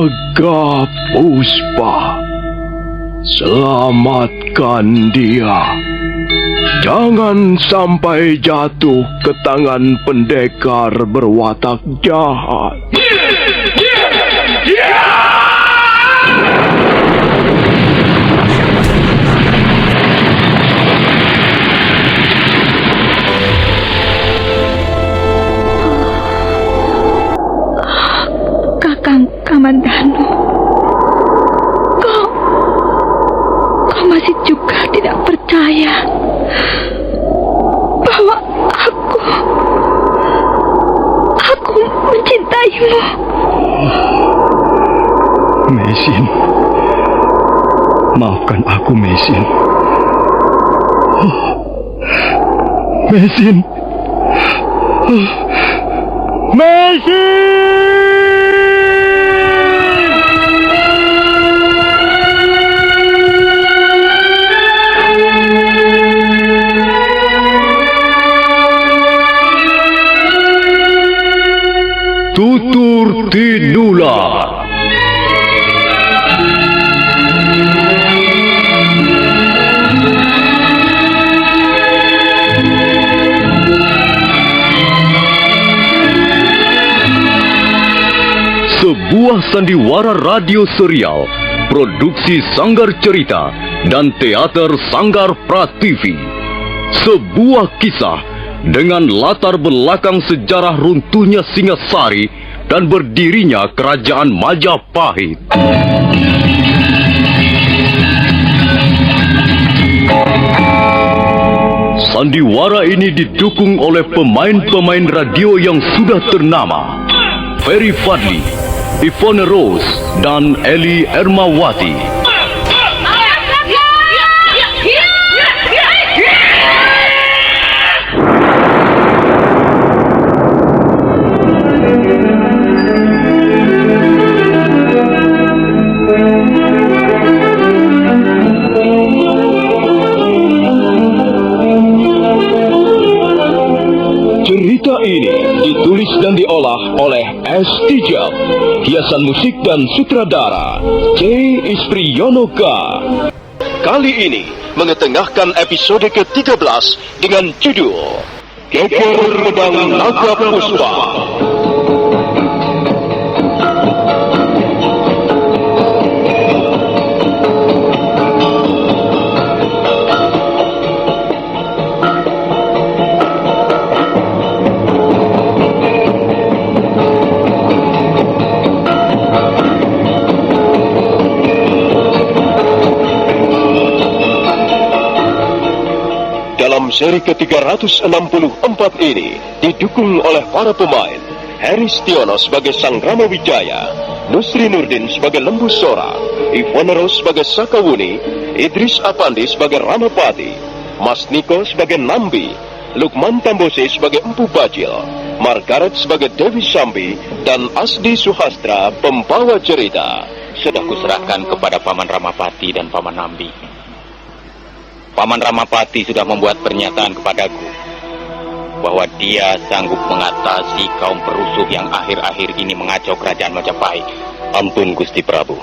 Naga Puspa, selamatkan dia. Jangan sampai jatuh ke tangan pendekar berwatak jahat. Kakang Kamandanu, kau masih juga tidak percaya bahwa aku mencintaimu. Mesin, maafkan aku, Mesin. Mesin, Mesin. Tutur Tinula. Sebuah sandiwara radio serial, produksi Sanggar Cerita dan teater Sanggar Prativi. Sebuah kisah dengan latar belakang sejarah runtuhnya Singasari dan berdirinya Kerajaan Majapahit. Sandiwara ini didukung oleh pemain-pemain radio yang sudah ternama: Ferry Fadli, Ivone Rose, dan Eli Ermawati. Cerita ini ditulis dan diolah oleh S. Tijab, hiasan musik dan sutradara C. Ispriyonoka. Kali ini mengetengahkan episode ke-13 dengan judul Geger Pedang Naga Puspa. Seri ke-364 ini didukung oleh para pemain: Heri Stiono sebagai Sang Rama Wijaya, Nusri Nurdin sebagai Lembu Sora, Ivone Rose sebagai Sakawuni, Idris Apandi sebagai Ramapati, Mas Niko sebagai Nambi, Lukman Tambose sebagai Empu Bajil, Margaret sebagai Dewi Sambi, dan Asdi Suhastra pembawa cerita. Sudah kuserahkan kepada Paman Ramapati dan Paman Nambi. Paman Ramapati sudah membuat pernyataan kepadaku bahwa dia sanggup mengatasi kaum perusuh yang akhir-akhir ini mengacau kerajaan Majapahit. Ampun Gusti Prabu.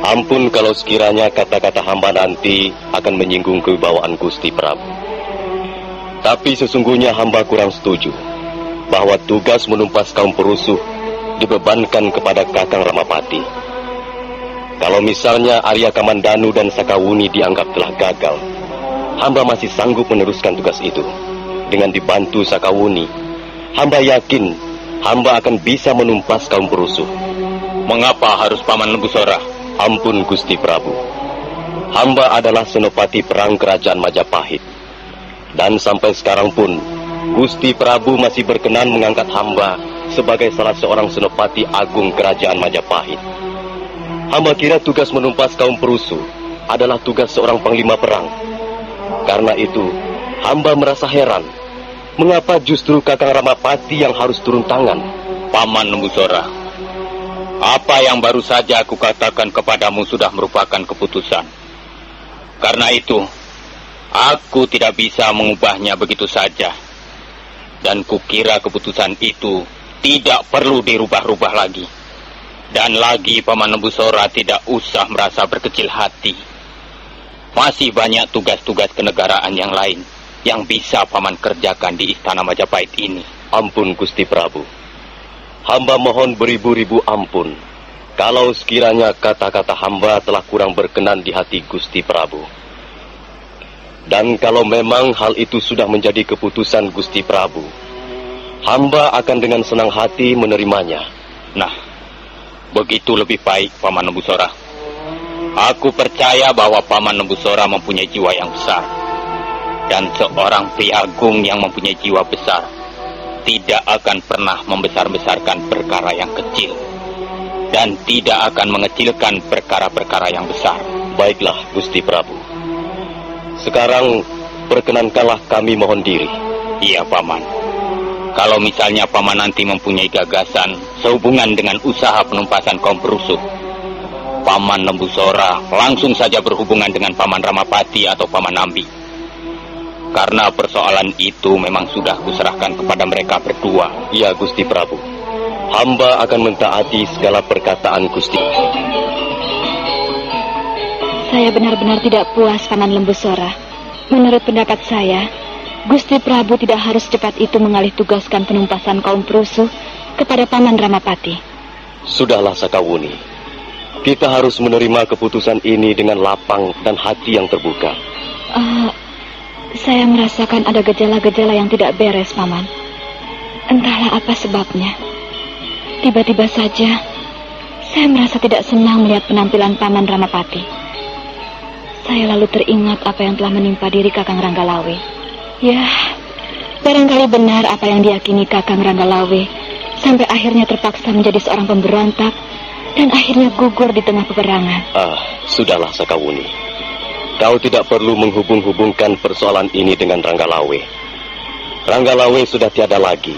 Ampun kalau sekiranya kata-kata hamba nanti akan menyinggung kewibawaan Gusti Prabu. Tapi sesungguhnya hamba kurang setuju bahwa tugas menumpas kaum perusuh dibebankan kepada Kakang Ramapati. Kalau misalnya Arya Kamandanu dan Sakawuni dianggap telah gagal, hamba masih sanggup meneruskan tugas itu. Dengan dibantu Sakawuni, hamba yakin hamba akan bisa menumpas kaum perusuh. Mengapa harus Paman Lembu Sora? Ampun Gusti Prabu. Hamba adalah senopati perang kerajaan Majapahit. Dan sampai sekarang pun, Gusti Prabu masih berkenan mengangkat hamba sebagai salah seorang senopati agung kerajaan Majapahit. Hamba kira tugas menumpas kaum perusuh adalah tugas seorang panglima perang. Karena itu, hamba merasa heran, mengapa justru Kakang Ramapati yang harus turun tangan? Paman Lembu Sora, apa yang baru saja aku katakan kepadamu sudah merupakan keputusan. Karena itu, aku tidak bisa mengubahnya begitu saja. Dan kukira keputusan itu tidak perlu dirubah-rubah lagi. Dan lagi Paman Lembusora tidak usah merasa berkecil hati. Masih banyak tugas-tugas kenegaraan yang lain yang bisa Paman kerjakan di Istana Majapahit ini. Ampun Gusti Prabu. Hamba mohon beribu-ribu ampun kalau sekiranya kata-kata hamba telah kurang berkenan di hati Gusti Prabu. Dan kalau memang hal itu sudah menjadi keputusan Gusti Prabu, hamba akan dengan senang hati menerimanya. Nah, begitu lebih baik Paman Lembusora. Aku percaya bahwa Paman Lembusora mempunyai jiwa yang besar. Dan seorang priagung yang mempunyai jiwa besar tidak akan pernah membesar-besarkan perkara yang kecil. Dan tidak akan mengecilkan perkara-perkara yang besar. Baiklah Gusti Prabu. Sekarang perkenankanlah kami mohon diri. Iya Paman. Kalau misalnya Paman nanti mempunyai gagasan sehubungan dengan usaha penumpasan kaum perusuh, Paman Lembusora langsung saja berhubungan dengan Paman Ramapati atau Paman Nambi. Karena persoalan itu memang sudah kuserahkan kepada mereka berdua. Ya Gusti Prabu. Hamba akan mentaati segala perkataan Gusti. Saya benar-benar tidak puas, Paman Lembusora. Menurut pendapat saya, Gusti Prabu tidak harus cepat itu mengalih tugaskan penumpasan kaum perusuh kepada Paman Ramapati. Sudahlah Sakawuni. Kita harus menerima keputusan ini dengan lapang dan hati yang terbuka. Saya merasakan ada gejala-gejala yang tidak beres, Paman. Entahlah apa sebabnya. Tiba-tiba saja, saya merasa tidak senang melihat penampilan Paman Ramapati. Saya lalu teringat apa yang telah menimpa diri Kakang Ranggalawe. Ya, barangkali benar apa yang diyakini Kakang Ranggalawe, sampai akhirnya terpaksa menjadi seorang pemberontak dan akhirnya gugur di tengah peperangan. Sudahlah Sakawuni. Kau tidak perlu menghubung-hubungkan persoalan ini dengan Ranggalawe. Ranggalawe sudah tiada lagi.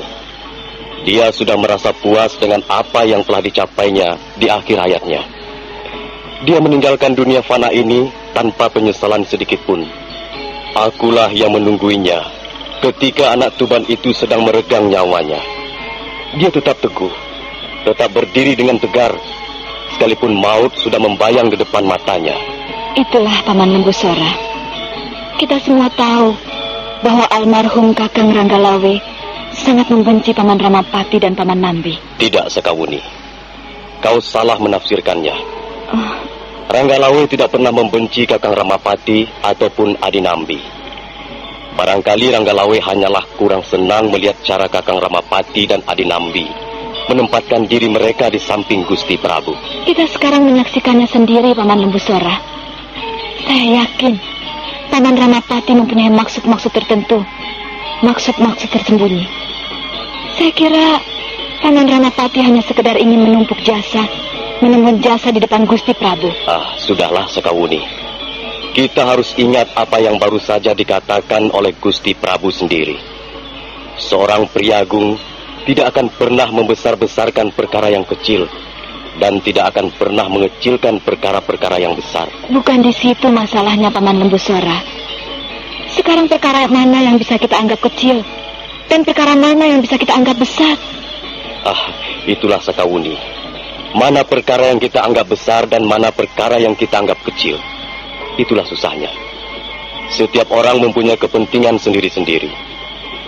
Dia sudah merasa puas dengan apa yang telah dicapainya di akhir hayatnya. Dia meninggalkan dunia fana ini tanpa penyesalan sedikit pun. Akulah yang menungguinya ketika anak Tuban itu sedang meregang nyawanya. Dia tetap teguh, tetap berdiri dengan tegar, sekalipun maut sudah membayang di depan matanya. Itulah Paman Lembusora. Kita semua tahu bahwa almarhum Kakang Ranggalawe sangat membenci Paman Ramapati dan Paman Nambi. Tidak Sakawuni, kau salah menafsirkannya. Ranggalawe tidak pernah membenci Kakang Ramapati ataupun Adi Nambi. Barangkali Ranggalawe hanyalah kurang senang melihat cara Kakang Ramapati dan Adi Nambi menempatkan diri mereka di samping Gusti Prabu. Kita sekarang menyaksikannya sendiri, Paman Lembusora. Saya yakin Paman Ramapati mempunyai maksud-maksud tertentu, maksud-maksud tersembunyi. Saya kira Paman Ramapati hanya sekedar ingin menumpuk jasa, menemun jasa di depan Gusti Prabu. Sudahlah Sakawuni. Kita harus ingat apa yang baru saja dikatakan oleh Gusti Prabu sendiri. Seorang priagung tidak akan pernah membesar-besarkan perkara yang kecil dan tidak akan pernah mengecilkan perkara-perkara yang besar. Bukan di situ masalahnya, Paman Lembusora. Sekarang perkara mana yang bisa kita anggap kecil dan perkara mana yang bisa kita anggap besar? Itulah Sakawuni. Mana perkara yang kita anggap besar dan mana perkara yang kita anggap kecil. Itulah susahnya. Setiap orang mempunyai kepentingan sendiri-sendiri,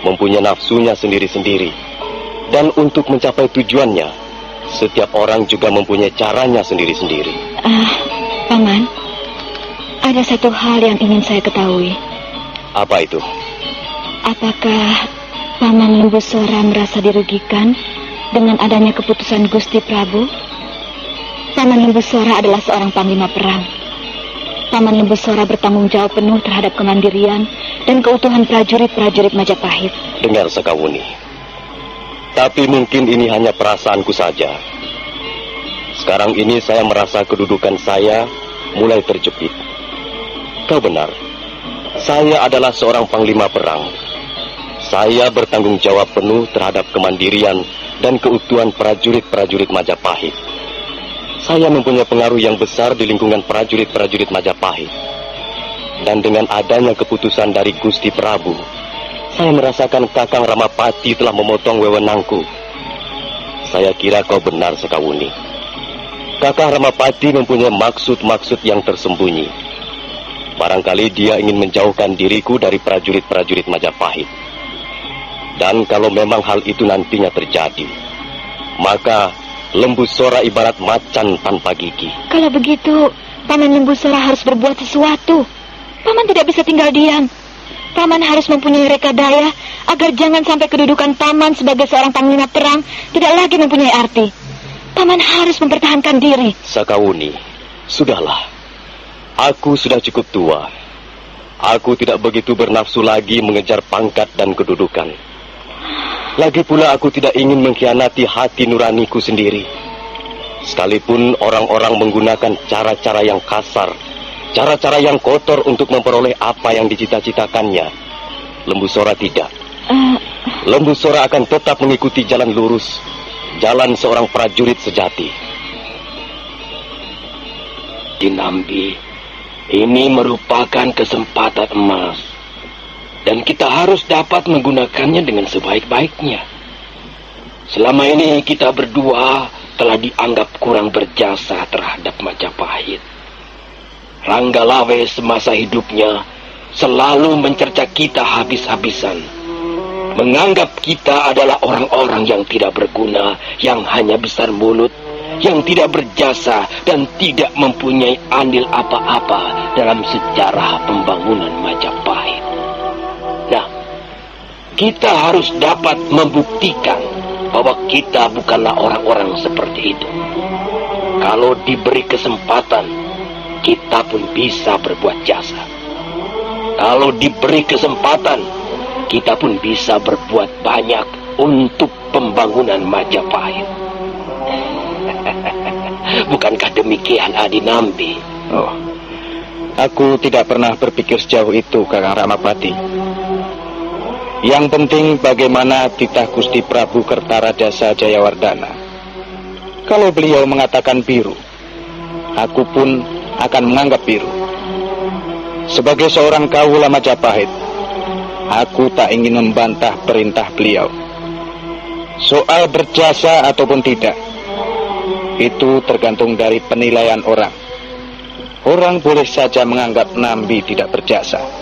mempunyai nafsunya sendiri-sendiri. Dan untuk mencapai tujuannya, setiap orang juga mempunyai caranya sendiri-sendiri. Paman, ada satu hal yang ingin saya ketahui. Apa itu? Apakah Paman Lembusora merasa dirugikan dengan adanya keputusan Gusti Prabu? Paman Lembusora adalah seorang panglima perang. Paman Lembusora bertanggung jawab penuh terhadap kemandirian dan keutuhan prajurit-prajurit Majapahit. Dengar Sakawuni. Tapi mungkin ini hanya perasaanku saja. Sekarang ini saya merasa kedudukan saya mulai terjepit. Kau benar. Saya adalah seorang panglima perang. Saya bertanggung jawab penuh terhadap kemandirian dan keutuhan prajurit-prajurit Majapahit. Saya mempunyai pengaruh yang besar di lingkungan prajurit-prajurit Majapahit. Dan dengan adanya keputusan dari Gusti Prabu, saya merasakan Kakang Ramapati telah memotong wewenangku. Saya kira kau benar Sakawuni. Kakang Ramapati mempunyai maksud-maksud yang tersembunyi. Barangkali dia ingin menjauhkan diriku dari prajurit-prajurit Majapahit. Dan kalau memang hal itu nantinya terjadi, maka Lembu Sora ibarat macan tanpa gigi. Kalau begitu, Paman Lembu Sora harus berbuat sesuatu. Paman tidak bisa tinggal diam. Paman harus mempunyai reka daya agar jangan sampai kedudukan Paman sebagai seorang panglima perang tidak lagi mempunyai arti. Paman harus mempertahankan diri. Sakawuni, sudahlah. Aku sudah cukup tua. Aku tidak begitu bernafsu lagi mengejar pangkat dan kedudukan. Lagi pula aku tidak ingin mengkhianati hati nuraniku sendiri. Sekalipun orang-orang menggunakan cara-cara yang kasar, cara-cara yang kotor untuk memperoleh apa yang dicita-citakannya, Lembu Sora tidak. Lembu Sora akan tetap mengikuti jalan lurus, jalan seorang prajurit sejati. Dinambi, ini merupakan kesempatan emas. Dan kita harus dapat menggunakannya dengan sebaik-baiknya. Selama ini kita berdua telah dianggap kurang berjasa terhadap Majapahit. Ranggalawe semasa hidupnya selalu mencerca kita habis-habisan. Menganggap kita adalah orang-orang yang tidak berguna, yang hanya besar mulut, yang tidak berjasa dan tidak mempunyai andil apa-apa dalam sejarah pembangunan Majapahit. Nah, kita harus dapat membuktikan bahwa kita bukanlah orang-orang seperti itu. Kalau diberi kesempatan, kita pun bisa berbuat jasa. Kalau diberi kesempatan, kita pun bisa berbuat banyak untuk pembangunan Majapahit. Bukankah demikian, Adinambi? Oh, aku tidak pernah berpikir sejauh itu, Kakang Ramapati. Yang penting bagaimana titah Gusti Prabu Kertaradasa Jayawardana. Kalau beliau mengatakan biru, aku pun akan menganggap biru. Sebagai seorang kawula Majapahit, aku tak ingin membantah perintah beliau. Soal berjasa ataupun tidak, itu tergantung dari penilaian orang. Orang boleh saja menganggap Nambi tidak berjasa.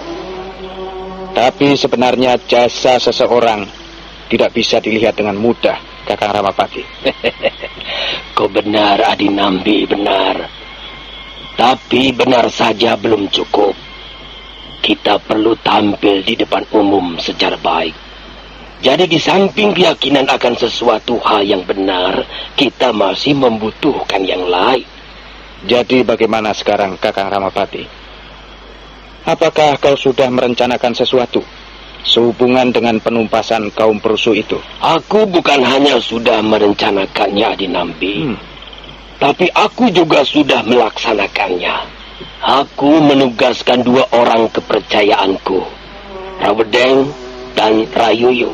Tapi sebenarnya jasa seseorang tidak bisa dilihat dengan mudah, Kakang Ramapati. Kau benar, Adinambi, benar. Tapi benar saja belum cukup. Kita perlu tampil di depan umum secara baik. Jadi di samping keyakinan akan sesuatu hal yang benar, kita masih membutuhkan yang lain. Jadi bagaimana sekarang, Kakang Ramapati? Apakah kau sudah merencanakan sesuatu sehubungan dengan penumpasan kaum perusuh itu? Aku bukan hanya sudah merencanakannya, Adinambi, tapi aku juga sudah melaksanakannya. Aku menugaskan 2 orang kepercayaanku, Rawedeng dan Rayuyu.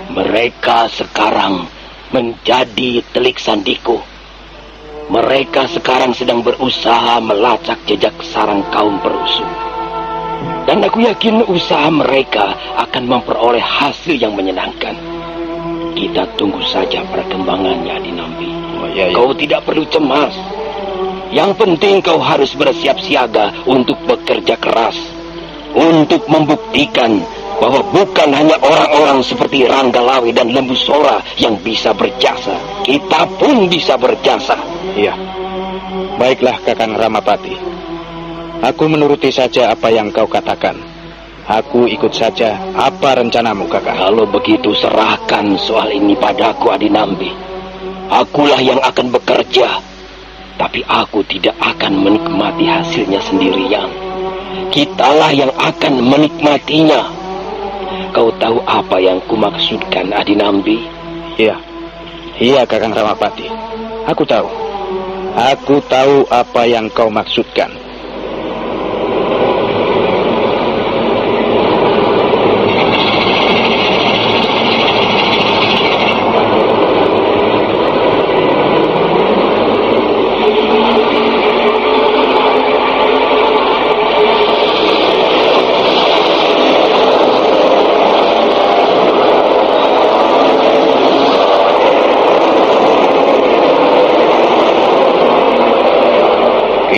Mereka sekarang menjadi telik sandiku. Mereka sekarang sedang berusaha melacak jejak sarang kaum perusuh. Dan aku yakin usaha mereka akan memperoleh hasil yang menyenangkan. Kita tunggu saja perkembangannya, Adinambi. Kau tidak perlu cemas. Yang penting kau harus bersiap siaga untuk bekerja keras, untuk membuktikan bahwa bukan hanya orang-orang seperti Ranggalawe dan Lembu Sora yang bisa berjasa. Kita pun bisa berjasa. Iya. Baiklah, Kakang Ramapati. Aku menuruti saja apa yang kau katakan. Aku ikut saja apa rencanamu, Kakang. Kalau begitu serahkan soal ini padaku, Adinambi. Akulah yang akan bekerja, tapi aku tidak akan menikmati hasilnya sendirian. Kitalah yang akan menikmatinya. Kau tahu apa yang kumaksudkan, Adinambi? Iya. Iya, Kakang Ramapati. Aku tahu. Aku tahu apa yang kau maksudkan.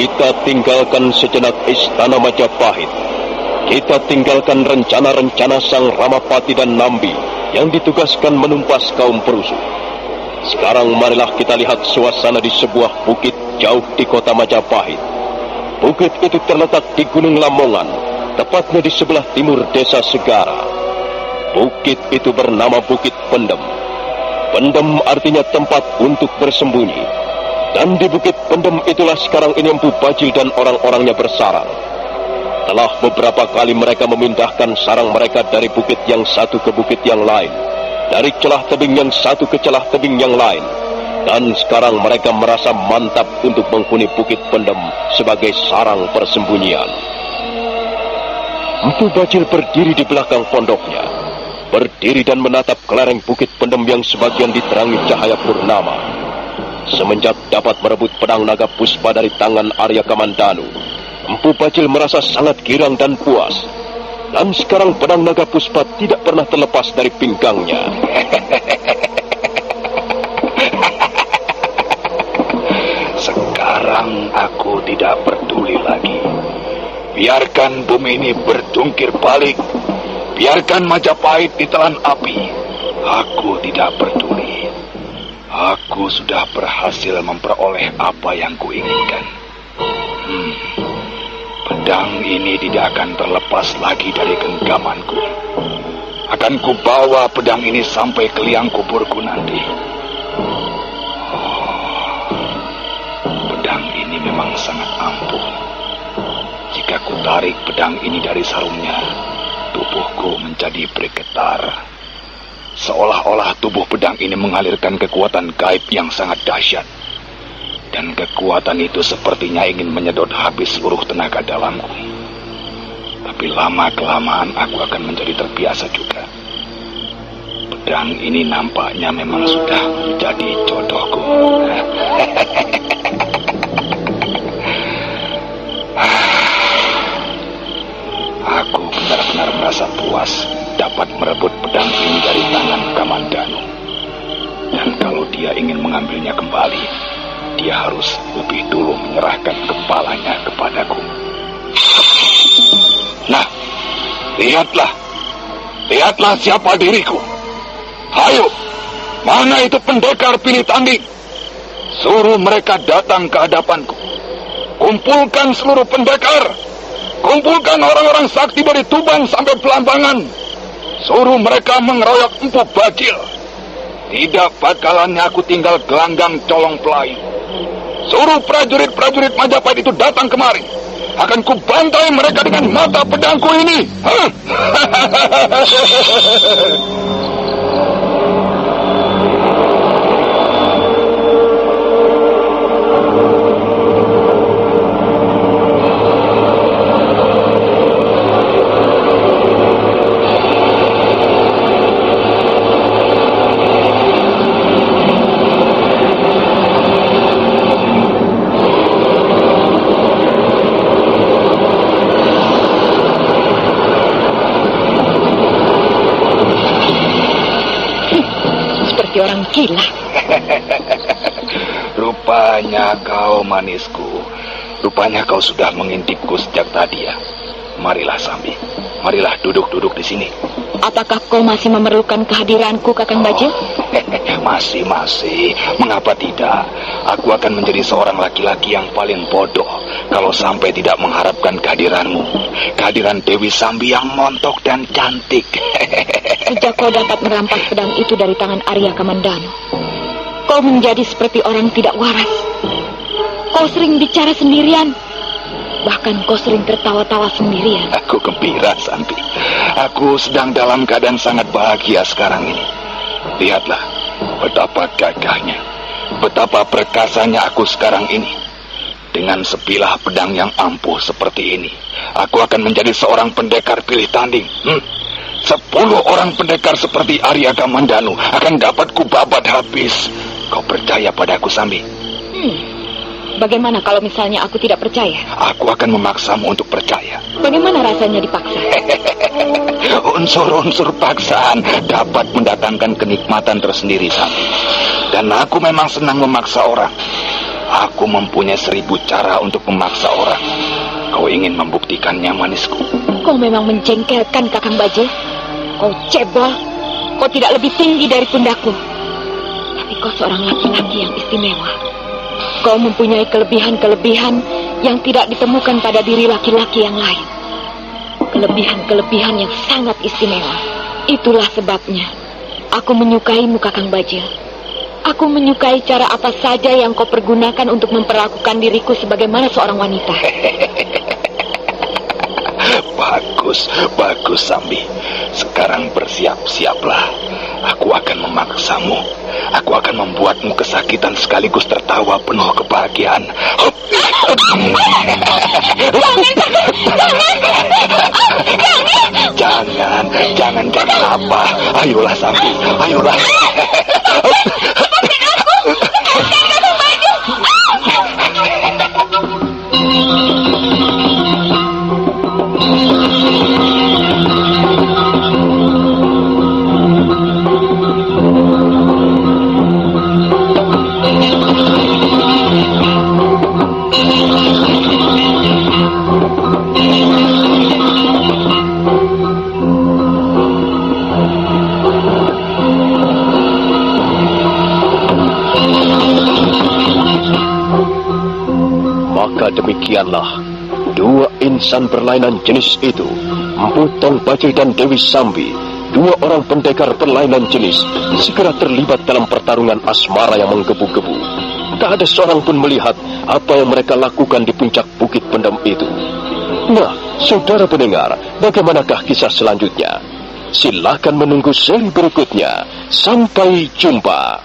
kita tinggalkan sejenak istana Majapahit. Kita tinggalkan rencana-rencana Sang Ramapati dan Nambi yang ditugaskan menumpas kaum perusuh. Sekarang marilah kita lihat suasana di sebuah bukit jauh di kota Majapahit. Bukit itu terletak di Gunung Lamongan, tepatnya di sebelah timur desa Segara. Bukit itu bernama Bukit Pendem. Pendem artinya tempat untuk bersembunyi. Dan di Bukit Pendem itulah sekarang ini Empu Bajil dan orang-orangnya bersarang. Telah beberapa kali mereka memindahkan sarang mereka dari bukit yang satu ke bukit yang lain, dari celah tebing yang satu ke celah tebing yang lain. Dan sekarang mereka merasa mantap untuk menghuni Bukit Pendem sebagai sarang persembunyian. Empu Bajil berdiri di belakang pondoknya, berdiri dan menatap ke lereng Bukit Pendem yang sebagian diterangi cahaya purnama. Semenjak dapat merebut pedang naga puspa dari tangan Arya Kamandanu, Empu Bajil merasa sangat girang dan puas. Dan sekarang pedang naga puspa tidak pernah terlepas dari pinggangnya. Sekarang aku tidak peduli lagi. Biarkan bumi ini berjungkir balik. Biarkan Majapahit ditelan api. Aku tidak peduli. Aku sudah berhasil memperoleh apa yang kuinginkan. Pedang ini tidak akan terlepas lagi dari genggamanku. Akan kubawa pedang ini sampai ke liang kuburku nanti. Pedang ini memang sangat ampuh. Jika ku tarik pedang ini dari sarungnya, tubuhku menjadi bergetar. Seolah-olah tubuh pedang ini mengalirkan kekuatan gaib yang sangat dahsyat. Dan kekuatan itu sepertinya ingin menyedot habis seluruh tenaga dalamku. Tapi lama-kelamaan aku akan menjadi terbiasa juga. Pedang ini nampaknya memang sudah menjadi jodohku. Aku benar-benar merasa puas dapat merebut pedang ini dari tangan Kamandanu. Dan kalau dia ingin mengambilnya kembali, dia harus lebih dulu menyerahkan kepalanya kepadaku. Nah, lihatlah siapa diriku. Ayo, mana itu pendekar pilih tanding? Suruh mereka datang ke hadapanku. Kumpulkan seluruh pendekar. Kumpulkan orang-orang sakti dari Tuban sampai Belambangan. Suruh mereka mengeroyok Empu Bajil. Tidak bakalannya aku tinggal gelanggang colong pelayu. Suruh prajurit-prajurit Majapahit itu datang kemari. Akan kubantai mereka dengan mata pedangku ini. Orang gila. Rupanya kau manisku. Rupanya kau sudah mengintipku sejak tadi ya. Marilah Sambi. Marilah duduk-duduk di sini. Apakah kau masih memerlukan kehadiranku, Kakang Bajil? Masih. Mengapa tidak? Aku akan menjadi seorang laki-laki yang paling bodoh kalau sampai tidak mengharapkan kehadiranmu. Kehadiran Dewi Sambi yang montok dan cantik. Sejak kau dapat merampas pedang itu dari tangan Arya Kamandanu, kau menjadi seperti orang tidak waras. Kau sering bicara sendirian. Bahkan kau sering tertawa-tawa sendirian. Aku gembira, Sambi. Aku sedang dalam keadaan sangat bahagia sekarang ini. Lihatlah, betapa gagahnya, betapa perkasanya aku sekarang ini. Dengan sebilah pedang yang ampuh seperti ini, aku akan menjadi seorang pendekar pilih tanding. 10 orang pendekar seperti Arya Kamandanu akan dapat kubabat habis. Kau percaya padaku, Sambi? Bagaimana kalau misalnya aku tidak percaya? Aku akan memaksamu untuk percaya. Bagaimana rasanya dipaksa? Unsur-unsur paksaan dapat mendatangkan kenikmatan tersendiri, Sambi. Dan aku memang senang memaksa orang. Aku mempunyai 1000 cara untuk memaksa orang. Kau ingin membuktikannya, manisku? Kau memang menjengkelkan, Kakang Bajil. Kau cebol. Kau tidak lebih tinggi dari pundakku. Tapi kau seorang laki-laki yang istimewa. Kau mempunyai kelebihan-kelebihan yang tidak ditemukan pada diri laki-laki yang lain. Kelebihan-kelebihan yang sangat istimewa. Itulah sebabnya aku menyukaimu, Kakang Bajil. Aku menyukai cara apa saja yang kau pergunakan untuk memperlakukan diriku sebagaimana seorang wanita. Bagus, bagus, Sambi. Sekarang bersiap-siaplah. Aku akan memaksamu. Aku akan membuatmu kesakitan sekaligus tertawa penuh kebahagiaan. Jangan apa. Ayolah, Sambi, ayolah. Maka demikianlah, 2 insan berlainan jenis itu, Empu Tong Bajil dan Dewi Sambi, 2 orang pendekar berlainan jenis, segera terlibat dalam pertarungan asmara yang menggebu-gebu. Tak ada seorang pun melihat apa yang mereka lakukan di puncak bukit pendam itu. Nah, saudara pendengar, bagaimanakah kisah selanjutnya? Silakan menunggu seri berikutnya. Sampai jumpa.